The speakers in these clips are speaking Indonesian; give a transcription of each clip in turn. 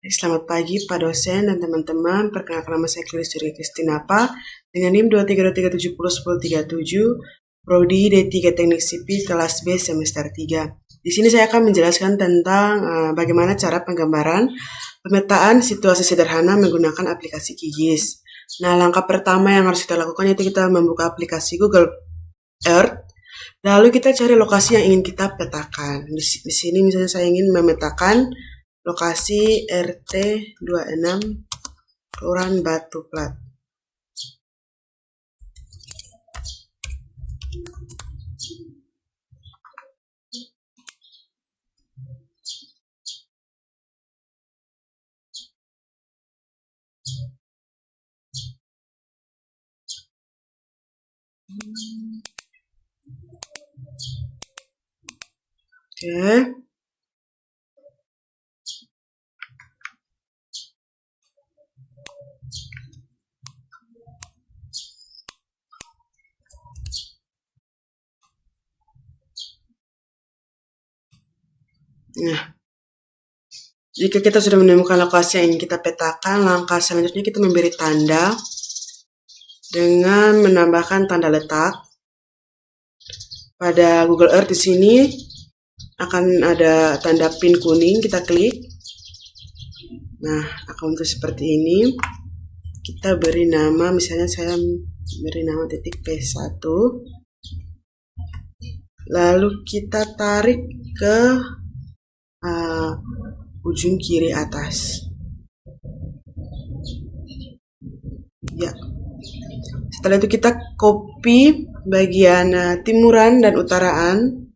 Selamat pagi Pak dosen dan teman-teman. Perkenalkan nama saya Surya Kristinapa dengan NIM 232701037, Prodi D3 Teknik Sipil kelas B semester 3. Di sini saya akan menjelaskan tentang bagaimana cara penggambaran pemetaan situasi sederhana menggunakan aplikasi QGIS. Nah, langkah pertama yang harus kita lakukan yaitu kita membuka aplikasi Google Earth. Lalu kita cari lokasi yang ingin kita petakan. Di sini misalnya saya ingin memetakan lokasi RT 26 Kelurahan Batu Plat. Oke. Nah, jika kita sudah menemukan lokasi yang ingin kita petakan, langkah selanjutnya kita memberi tanda dengan menambahkan tanda letak. Pada Google Earth di sini akan ada tanda pin kuning, kita klik. Nah, akan muncul seperti ini. Kita beri nama, misalnya saya beri nama titik P1. Lalu kita tarik ke ujung kiri atas. Ya. Setelah itu kita copy bagian timuran dan utaraan,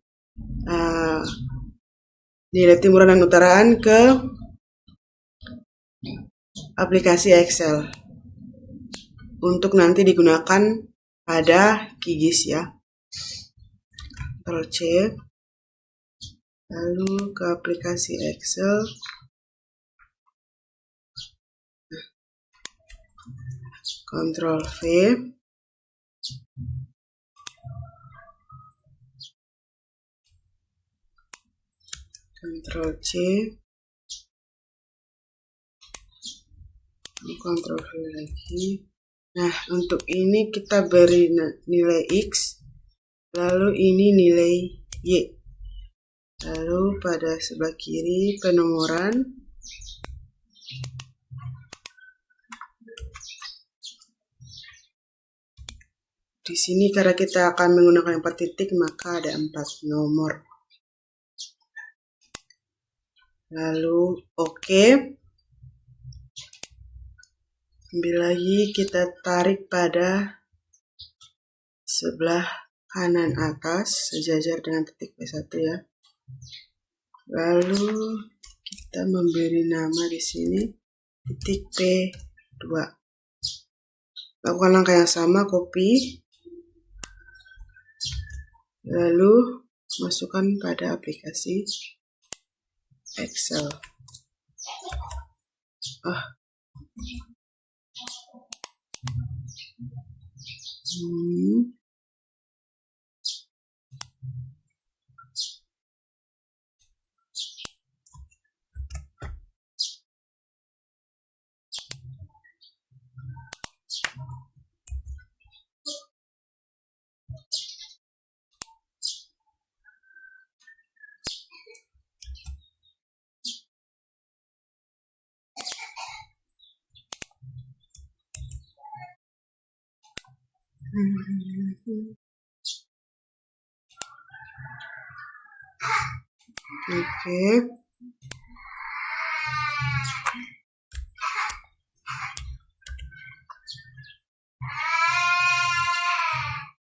nilai timuran dan utaraan ke aplikasi Excel untuk nanti digunakan pada QGIS ya. Ctrl C, lalu ke aplikasi Excel. Ctrl V, Ctrl C, Ctrl V lagi. Nah, untuk ini kita beri nilai X, lalu ini nilai Y. Lalu pada sebelah kiri penomoran. Di sini karena kita akan menggunakan 4 titik, maka ada 4 nomor. Lalu oke. Ambil lagi, kita tarik pada sebelah kanan atas sejajar dengan titik P1 ya. Lalu kita memberi nama di sini titik P2. Lakukan langkah yang sama, copy. Lalu masukkan pada aplikasi Excel. Oke.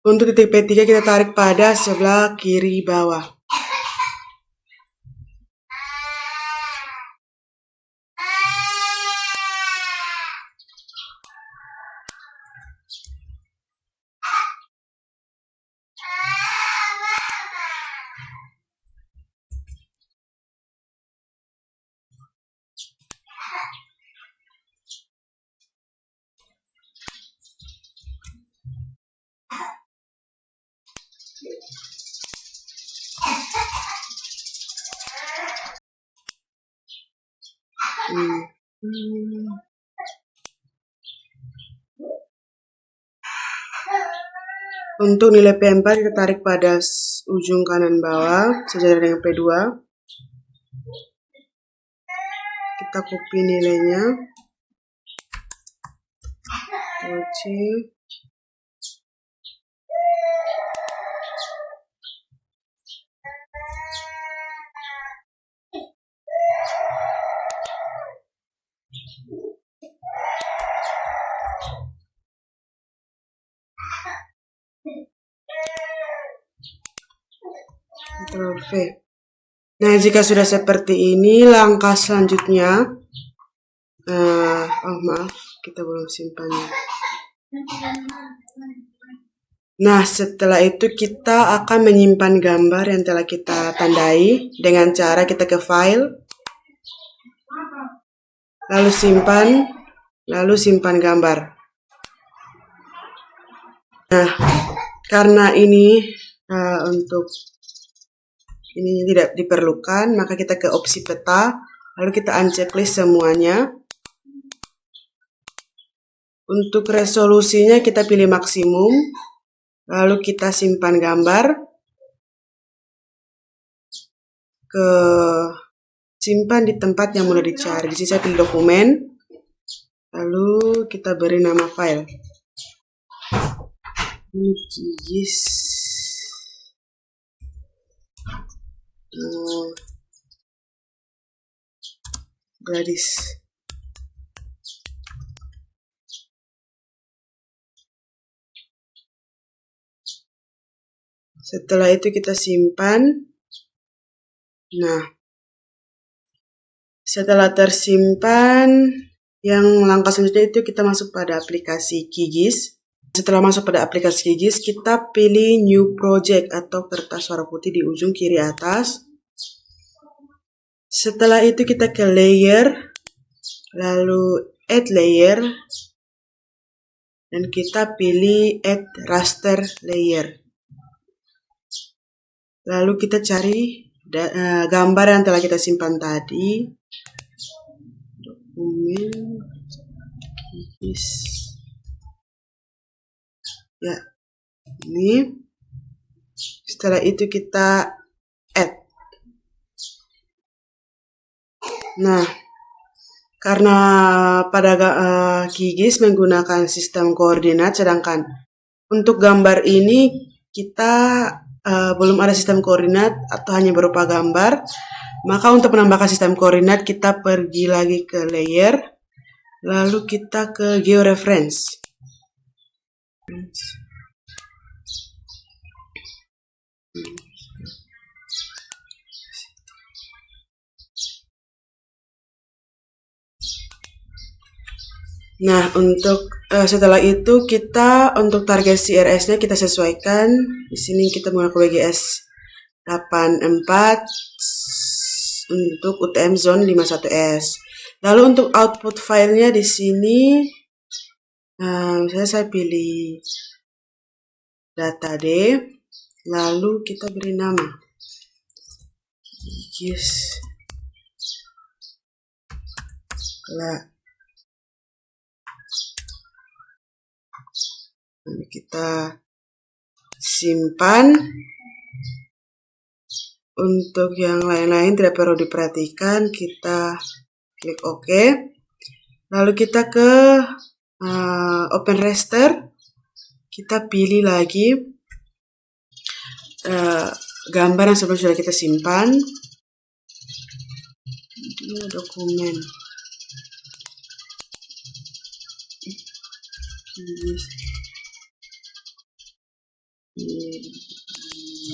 Untuk titik P3 kita tarik pada sebelah kiri bawah. Untuk nilai P4 kita tarik pada ujung kanan bawah sejajar dengan P2. Kita copy nilainya. Ctrl+C. Ctrl+V. Nah, jika sudah seperti ini, langkah selanjutnya, maaf, kita belum simpannya. Nah, setelah itu kita akan menyimpan gambar yang telah kita tandai dengan cara kita ke File, lalu simpan gambar. Nah, karena ini untuk ini tidak diperlukan, maka kita ke opsi peta, lalu kita unchecklist semuanya. Untuk resolusinya kita pilih maksimum, lalu kita simpan gambar, simpan di tempat yang mudah dicari. Di sini saya pilih dokumen, lalu kita beri nama file. Ini QGIS. Gladys. Setelah itu kita simpan. Nah, setelah tersimpan, yang langkah selanjutnya itu kita masuk pada aplikasi QGIS. Setelah masuk pada aplikasi QGIS, kita pilih New Project atau kertas warna putih di ujung kiri atas. Setelah itu kita ke Layer, lalu Add Layer, dan kita pilih Add Raster Layer. Lalu kita cari gambar yang telah kita simpan tadi. Dokumen QGIS. Ya, ini. Setelah itu kita add. Nah, karena pada QGIS menggunakan sistem koordinat, sedangkan untuk gambar ini kita belum ada sistem koordinat atau hanya berupa gambar, maka untuk menambahkan sistem koordinat kita pergi lagi ke layer, lalu kita ke georeference. Nah, untuk setelah itu kita untuk target CRS-nya kita sesuaikan. Di sini kita menggunakan WGS 84 untuk UTM Zone 51S. Lalu untuk output filenya di sini, misalnya saya pilih data D, lalu kita beri nama QGIS. Kita simpan. Untuk yang lain-lain tidak perlu diperhatikan, kita klik OK. Lalu kita ke Open Raster, kita pilih lagi gambar yang sebelumnya sudah kita simpan. Ini dokumen.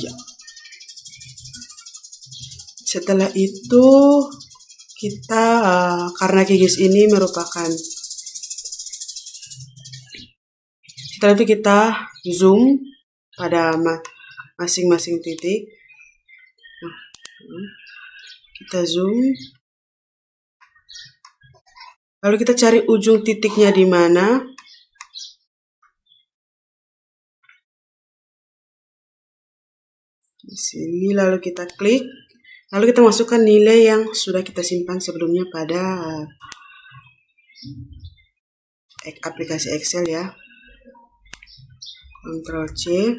Ya. Setelah itu kita karena QGIS ini merupakan, setelah itu kita zoom pada masing-masing titik. Kita zoom, lalu kita cari ujung titiknya di mana. Di sini, lalu kita klik, Lalu kita masukkan nilai yang sudah kita simpan sebelumnya pada aplikasi Excel ya. Ctrl C.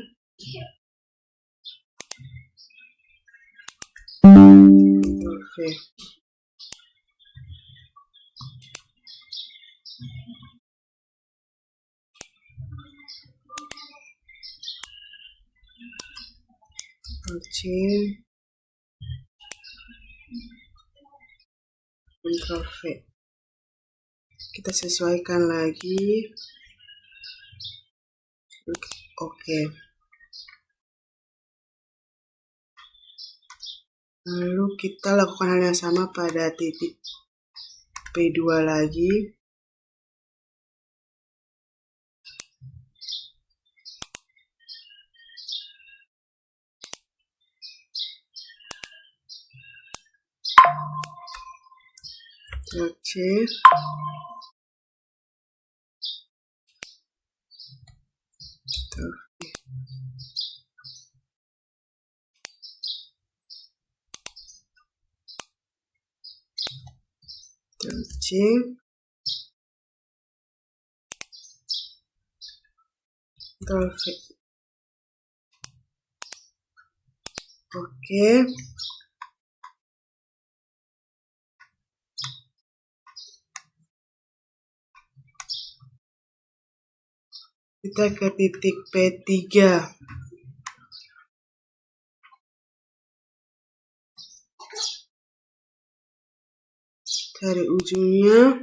Ctrl V. Ctrl C. Ctrl V. Kita sesuaikan lagi. Oke. Lalu kita lakukan hal yang sama pada titik P2 lagi. Ctrl C. Ctrl V. Ctrl C. Ctrl V. Oke. Kita ke titik P3. Dari ujungnya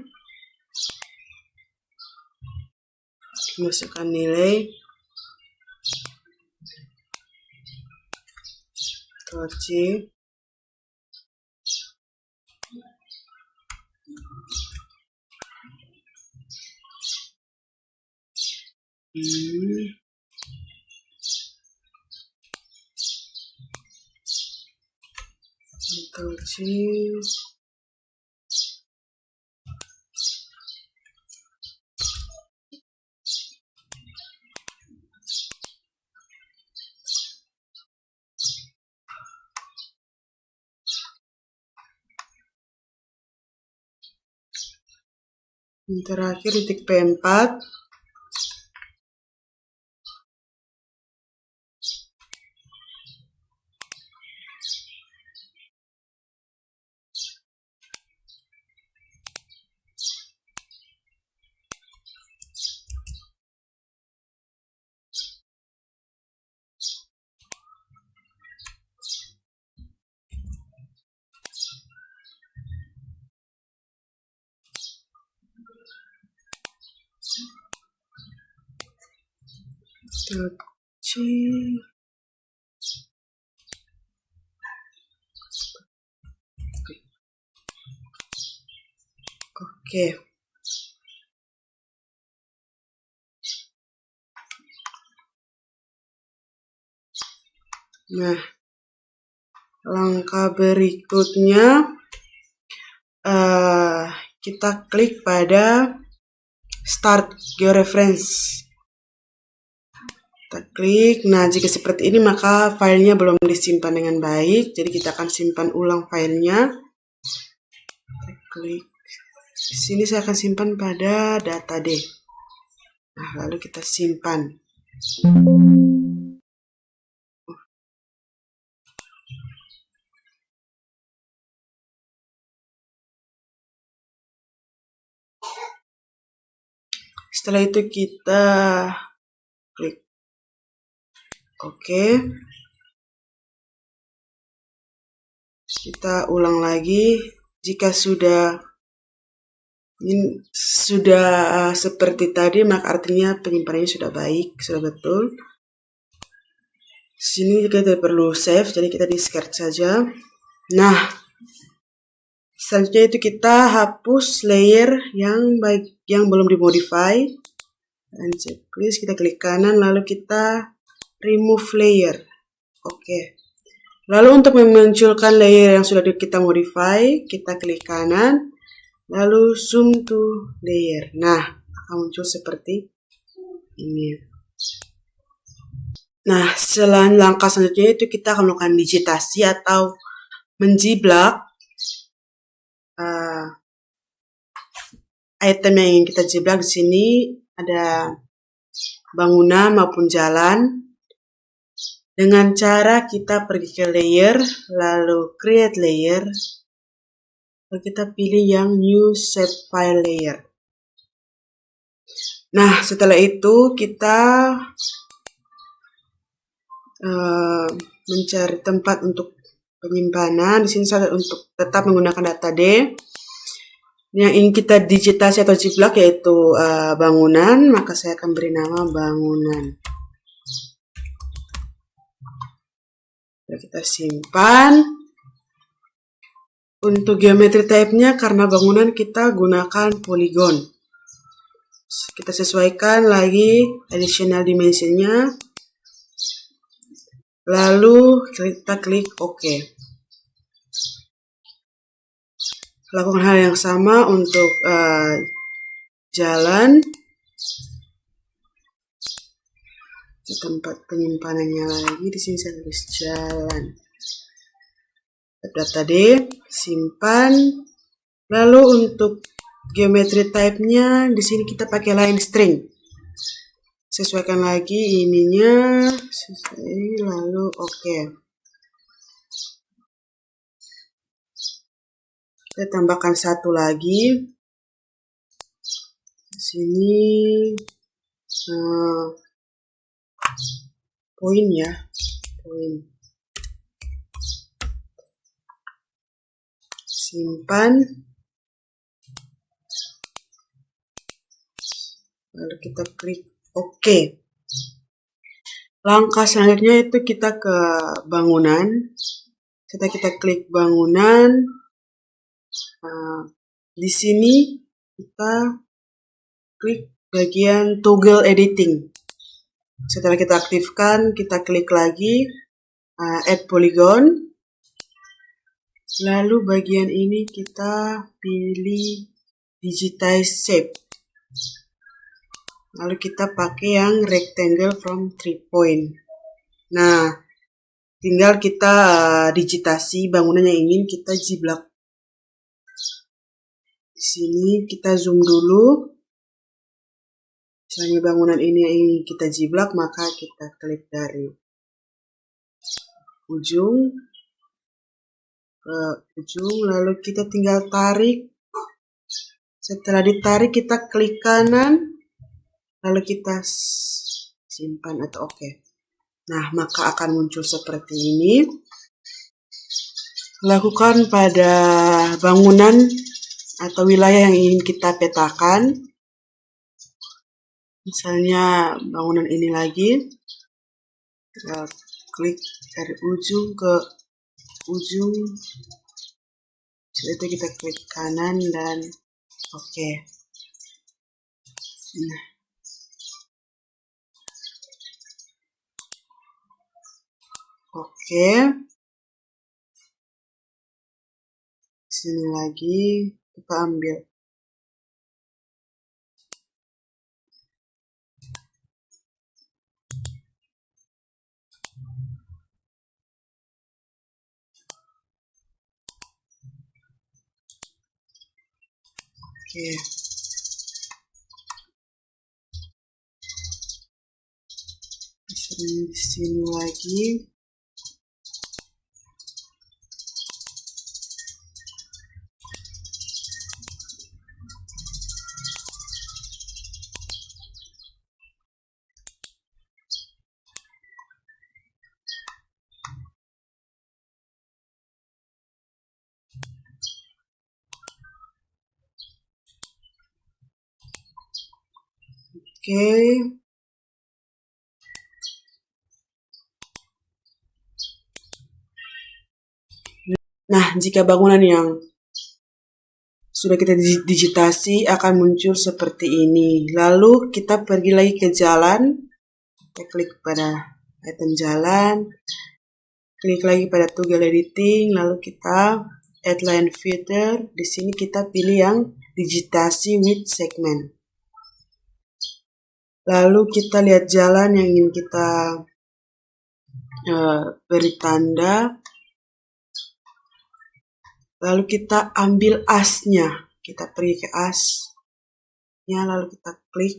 masukkan nilai. Ctrl C. Ctrl C. Yang terakhir titik P4. C. Oke. Nah, langkah berikutnya kita klik pada Start Georeference. Kita klik. Nah, jika seperti ini maka filenya belum disimpan dengan baik. Jadi kita akan simpan ulang filenya. Kita klik. Di sini saya akan simpan pada data D. Nah, lalu kita simpan. Setelah itu kita klik Oke. Kita ulang lagi. Jika sudah seperti tadi, maka artinya penyimpanannya sudah baik, sudah betul. Sini kita tidak perlu save, jadi kita discard saja. Nah, selanjutnya itu kita hapus layer yang belum dimodify. Dan checklist, kita klik kanan, lalu kita remove layer. Oke. Lalu untuk memunculkan layer yang sudah kita modify, kita klik kanan, lalu zoom to layer. Nah, akan muncul seperti ini. Nah, langkah selanjutnya itu kita akan melakukan digitasi atau menjiblak item yang ingin kita jiblak. Di sini ada bangunan maupun jalan. Dengan cara kita pergi ke layer, lalu create layer, lalu kita pilih yang new shape file layer. Nah, setelah itu kita mencari tempat untuk penyimpanan. Di sini saya untuk tetap menggunakan data D. Yang ingin kita digitasi atau jiblak yaitu bangunan, maka saya akan beri nama bangunan. Kita simpan. Untuk geometri type-nya, karena bangunan kita gunakan poligon. Kita sesuaikan lagi additional dimensionnya. Lalu kita klik OK. Lakukan hal yang sama untuk jalan. Tempat penyimpanannya lagi di sini saya tulis jalan. Data D, simpan. Lalu untuk geometri type-nya di sini kita pakai line string. Sesuaikan lagi ininya, lalu oke. Kita tambahkan satu lagi. Di sini poin ya, poin. Simpan. Lalu kita klik OK. Langkah selanjutnya itu kita ke bangunan. Setelah kita klik bangunan, di sini kita klik bagian toggle editing. Setelah kita aktifkan, kita klik lagi add polygon. Lalu bagian ini kita pilih digitize shape. Lalu kita pakai yang rectangle from 3 point. Nah, tinggal kita digitasi bangunan yang ingin kita jiblak. Di sini kita zoom dulu. Misalnya bangunan ini yang ingin kita jiblak, maka kita klik dari ujung ke ujung, lalu kita tinggal tarik. Setelah ditarik, kita klik kanan, lalu kita simpan atau OK. Nah, maka akan muncul seperti ini. Lakukan pada bangunan atau wilayah yang ingin kita petakan. Misalnya bangunan ini lagi. Kita klik dari ujung ke ujung. Setelah itu kita klik kanan dan OK. Nah. Oke. Sini lagi kita ambil. Oke. Di sini lagi. Oke. Nah, jika bangunan yang sudah kita digitasi akan muncul seperti ini. Lalu kita pergi lagi ke jalan. Kita klik pada item jalan. Klik lagi pada toggle editing. Lalu kita add line filter. Di sini kita pilih yang digitasi with segment. Lalu kita lihat jalan yang ingin kita beri tanda. Lalu kita ambil asnya. Kita pergi ke asnya, lalu kita klik.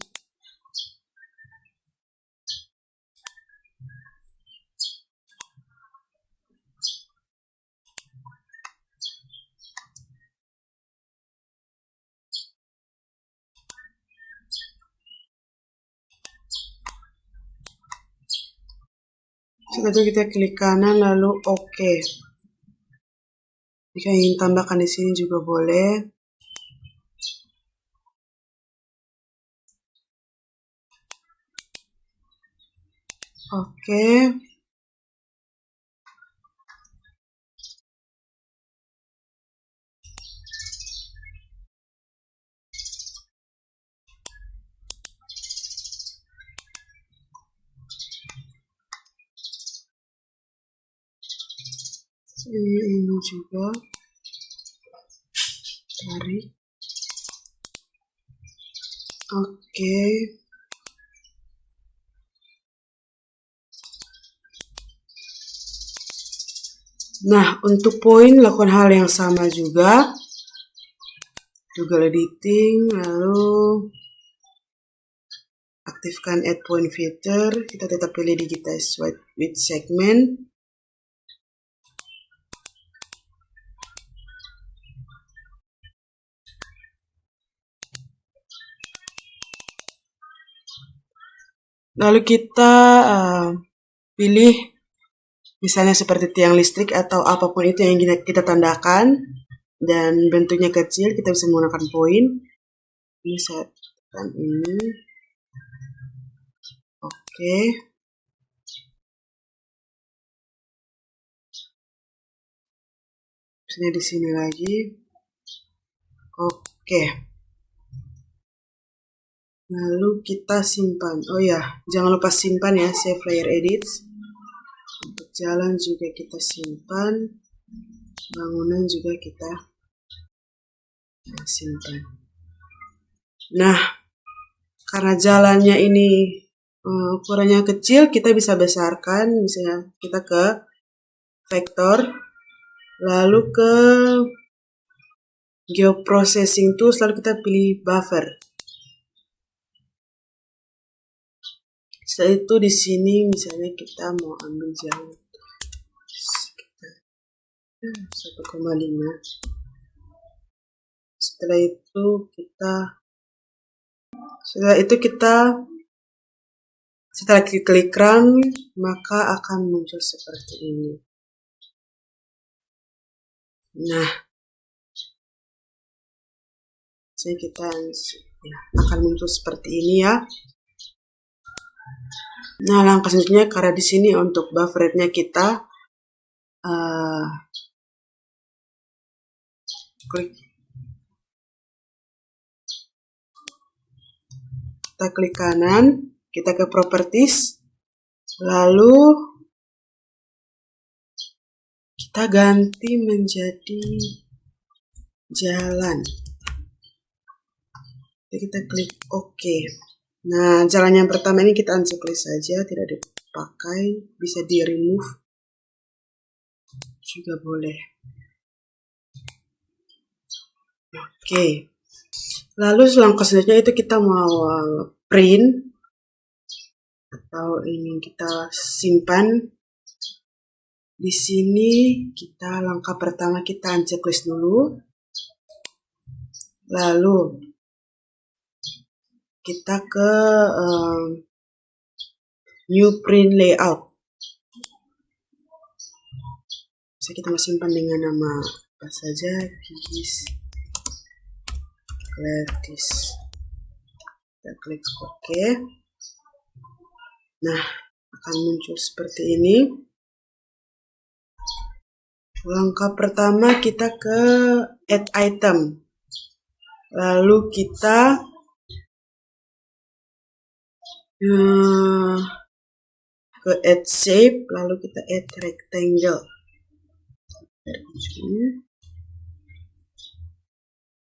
Setelah itu kita klik kanan lalu oke. Jika ingin tambahkan di sini juga boleh. Oke. Ini juga tarik. Oke. Nah, untuk poin lakukan hal yang sama juga. Google editing, lalu aktifkan add point filter. Kita tetap pilih digitize with segment. Lalu kita pilih misalnya seperti tiang listrik atau apapun itu yang ingin kita tandakan dan bentuknya kecil, kita bisa menggunakan poin. Ini saya tekan ini. Oke. Misalnya di sini lagi. Oke. Lalu kita simpan. Oh ya, jangan lupa simpan ya, save layer edits. Untuk jalan juga kita simpan, bangunan juga kita simpan. Nah, karena jalannya ini ukurannya kecil, kita bisa besarkan. Misalnya kita ke vektor, lalu ke geoprocessing tools, lalu kita pilih buffer. Setelah itu di sini misalnya kita mau ambil jalan 1,5. Setelah itu kita setelah klik run, maka akan muncul seperti ini. Nah, jadi kita akan muncul seperti ini ya. Nah, langkah selanjutnya karena di sini untuk buffer rate-nya kita klik kanan, kita ke properties, lalu kita ganti menjadi jalan. Jadi kita klik OK. Nah, jalan yang pertama ini kita unchecklist saja, tidak dipakai, bisa di remove juga boleh. Oke. Lalu langkah selanjutnya itu kita mau print atau ini kita simpan. Di sini kita langkah pertama kita unchecklist dulu. Lalu kita ke new print layout. Bisa kita simpan dengan nama apa saja, Gigis Gladys. Kita klik OK. Nah, akan muncul seperti ini. Langkah pertama kita ke add item. Lalu kita ke add shape, lalu kita add rectangle.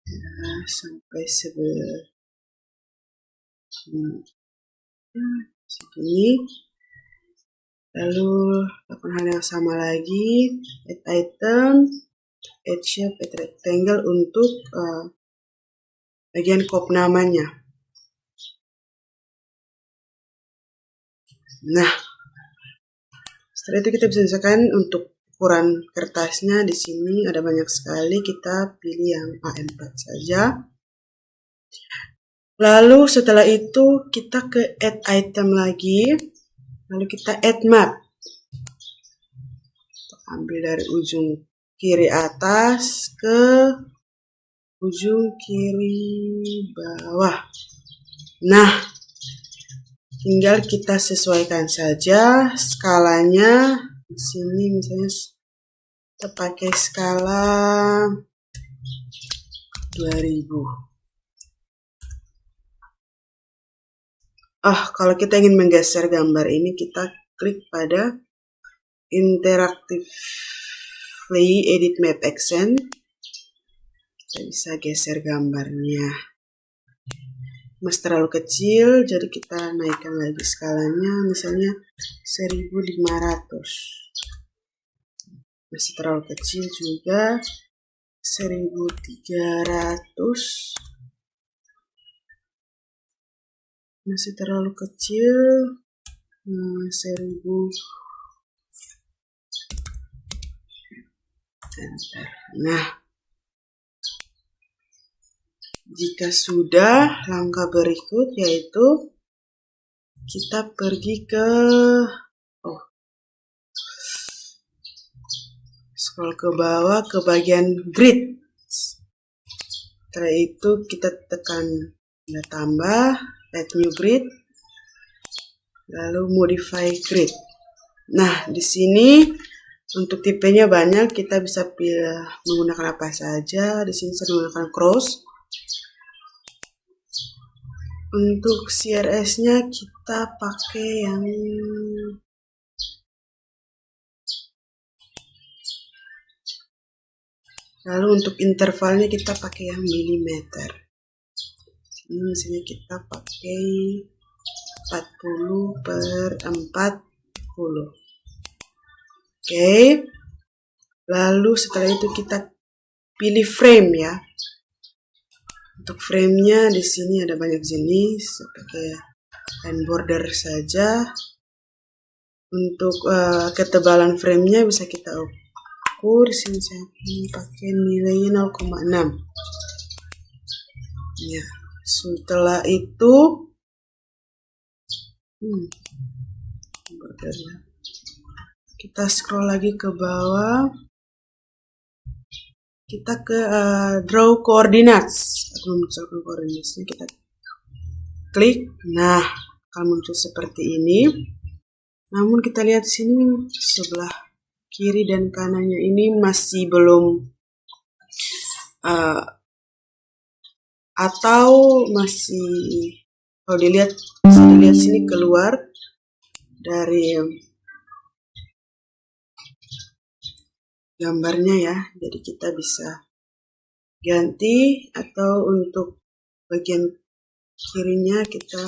Nah, sampai segini. Lalu lakukan hal yang sama lagi, add item, add shape, add rectangle untuk bagian kop namanya. Nah, setelah itu kita bisa misalkan untuk ukuran kertasnya di sini ada banyak sekali, kita pilih yang A4 saja. Lalu setelah itu kita ke add item lagi, lalu kita add map. Ambil dari ujung kiri atas ke ujung kiri bawah. Nah, tinggal kita sesuaikan saja skalanya. Di sini misalnya kita pakai skala 2000. Kalau kita ingin menggeser gambar ini, kita klik pada Interactively Edit Map Action. Kita bisa geser gambarnya. Masih terlalu kecil, jadi kita naikkan lagi skalanya, misalnya 1500. Masih terlalu kecil juga, 1300. Masih terlalu kecil, 1000. Nah, jika sudah, langkah berikut yaitu kita pergi ke scroll ke bawah ke bagian grid. Setelah itu kita tekan tanda tambah, add new grid, lalu modify grid. Nah, di sini untuk tipenya banyak, kita bisa pilih menggunakan apa saja. Di sini saya menggunakan cross. Untuk CRS-nya kita pakai yang lalu untuk intervalnya kita pakai yang milimeter. Ini misalnya kita pakai 40/40. Oke. Lalu setelah itu kita pilih frame ya. Untuk frame-nya di sini ada banyak jenis, pakai line border saja. Untuk ketebalan frame-nya bisa kita ukur. Di sini saya pakai nilainya 0,6. Ya, setelah itu bordernya. Kita scroll lagi ke bawah. Kita ke draw coordinates. Memunculkan koordinatnya, kita klik. Nah, akan muncul seperti ini. Namun kita lihat di sini sebelah kiri dan kanannya ini masih belum atau masih, kalau dilihat bisa dilihat sini keluar dari gambarnya ya, jadi kita bisa ganti, atau untuk bagian kirinya kita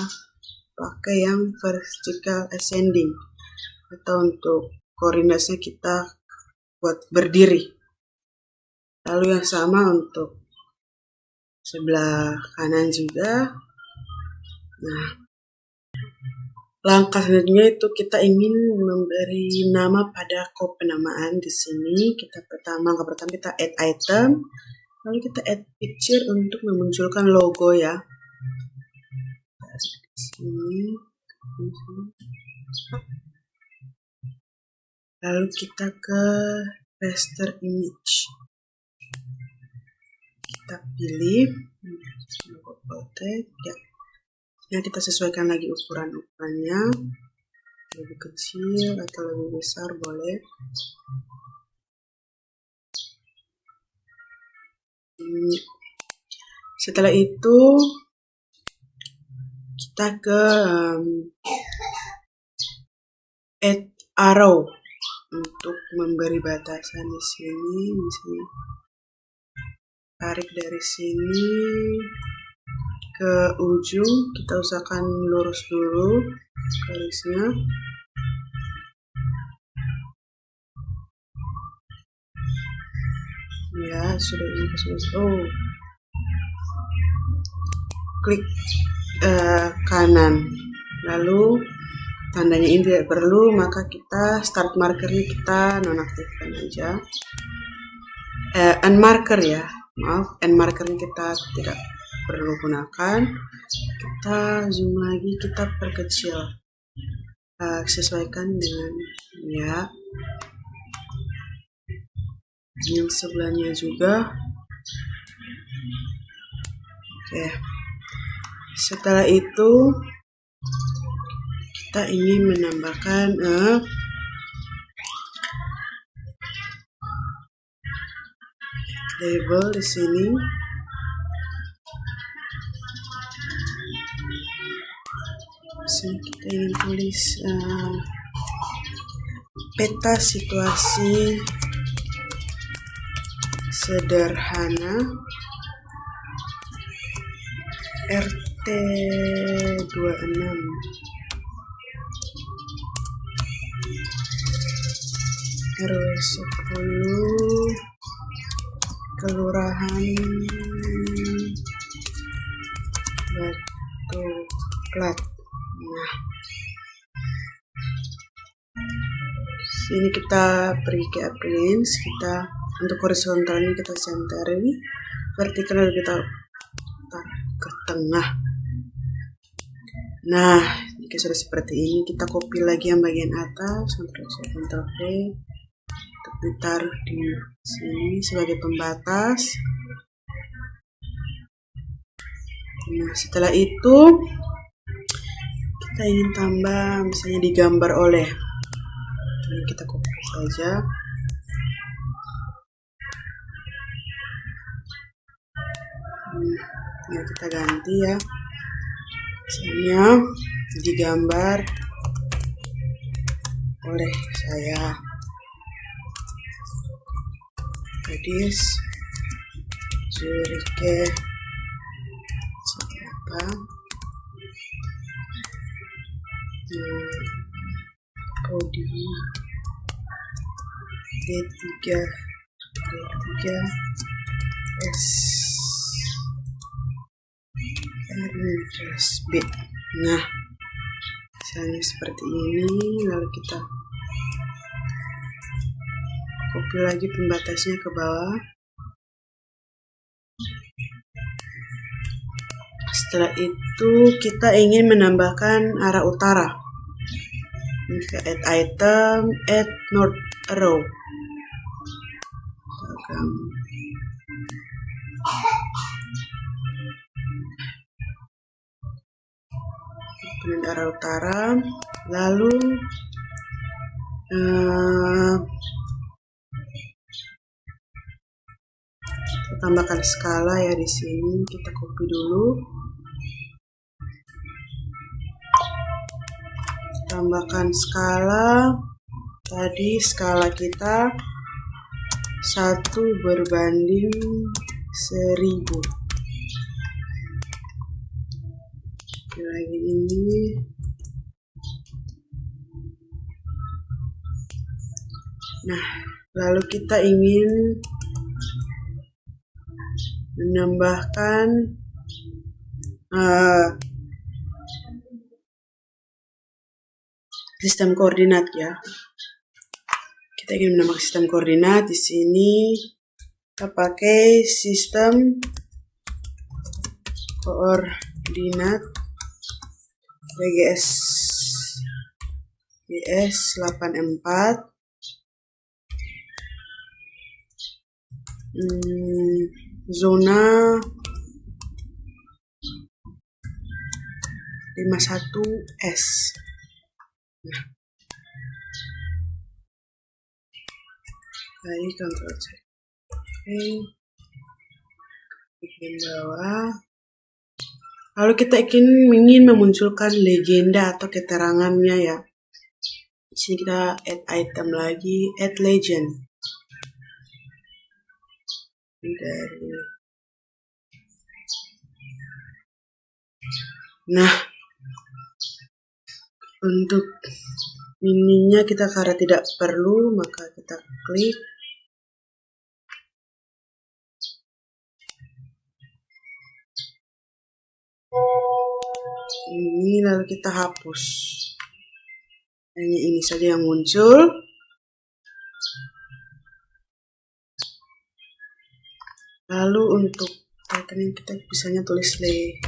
pakai yang vertical ascending, atau untuk koordinatnya kita buat berdiri. Lalu yang sama untuk sebelah kanan juga. Nah, langkah selanjutnya itu kita ingin memberi nama pada kop penamaan. Di sini langkah pertama kita add item, lalu kita add picture untuk memunculkan logo ya. Di sini. Lalu kita ke raster image. Kita pilih logo protect ya. Ya, kita sesuaikan lagi ukurannya, lebih kecil atau lebih besar boleh. Setelah itu kita ke add arrow untuk memberi batasan di sini. Misalnya tarik dari sini ke ujung, kita usahakan lurus dulu garisnya. Ya, sudah ini sudah. Klik kanan, lalu tandanya ini tidak perlu, maka kita start markernya kita nonaktifkan aja. End marker ya, maaf, end markernya kita tidak perlu gunakan. Kita zoom lagi, kita perkecil, sesuaikan dengan ya yang sebelahnya juga. Oke, setelah itu kita ingin menambahkan label di sini. Kita ingin tulis peta situasi sederhana RT 26 RW 10 Kelurahan Batu Plat. Nah, sini kita pergi ke appearance, kita untuk horizontalnya kita centerin, vertikalnya kita taruh ke tengah. Nah, jika sudah seperti ini, kita copy lagi yang bagian atas, Ctrl V, untuk ditaruh di sini sebagai pembatas. Nah, setelah itu kita ingin tambah misalnya digambar oleh, ini kita copy saja. Ya, kita ganti ya, misalnya digambar oleh saya Gadis Zurike siapa Kodi D3 S B. Nah, misalnya seperti ini, lalu kita copy lagi pembatasnya ke bawah. Setelah itu kita ingin menambahkan arah utara. Add item, add north arrow. Kemudian arah utara, lalu kita tambahkan skala ya di sini. Kita copy dulu, tambahkan skala. Tadi skala kita 1/1000. Lagi ini nah, lalu kita ingin menambahkan sistem koordinat ya. Kita ingin menambahkan sistem koordinat. Di sini kita pakai sistem koordinat WGS 84 zona 51S. Nah, baik, Ctrl C. Oke, bagian bawah. Lalu kita ingin memunculkan legenda atau keterangannya ya. Di sini kita add item lagi, add legend. Nah, untuk ininya kita karena tidak perlu, maka kita klik ini, lalu kita hapus. Hanya ini saja yang muncul. Lalu untuk title kita bisanya tulis legenda.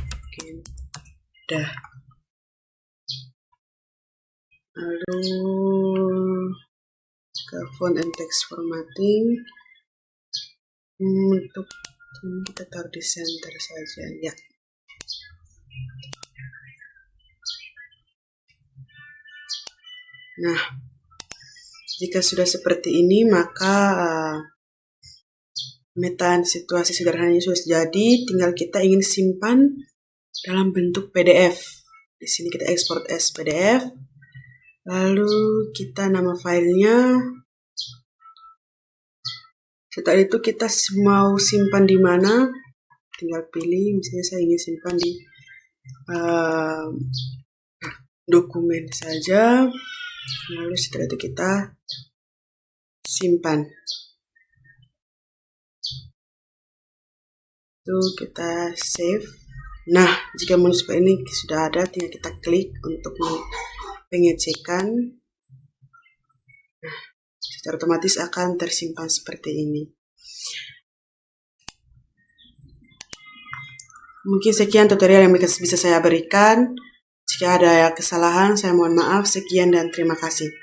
Lalu ke font and text formatting. Untuk ini kita taruh di center saja ya. Nah, jika sudah seperti ini maka pemetaan situasi sederhananya sudah jadi. Tinggal kita ingin simpan dalam bentuk PDF. Di sini kita ekspor as PDF. Lalu kita nama filenya. Setelah itu kita mau simpan di mana, tinggal pilih. Misalnya saya ingin simpan di dokumen saja. Lalu setelah itu kita simpan. Itu kita save. Nah, jika menu seperti ini sudah ada, tinggal kita klik untuk pengecekan. Nah, secara otomatis akan tersimpan seperti ini. Mungkin sekian tutorial yang bisa saya berikan. Jika ada kesalahan, saya mohon maaf. Sekian dan terima kasih.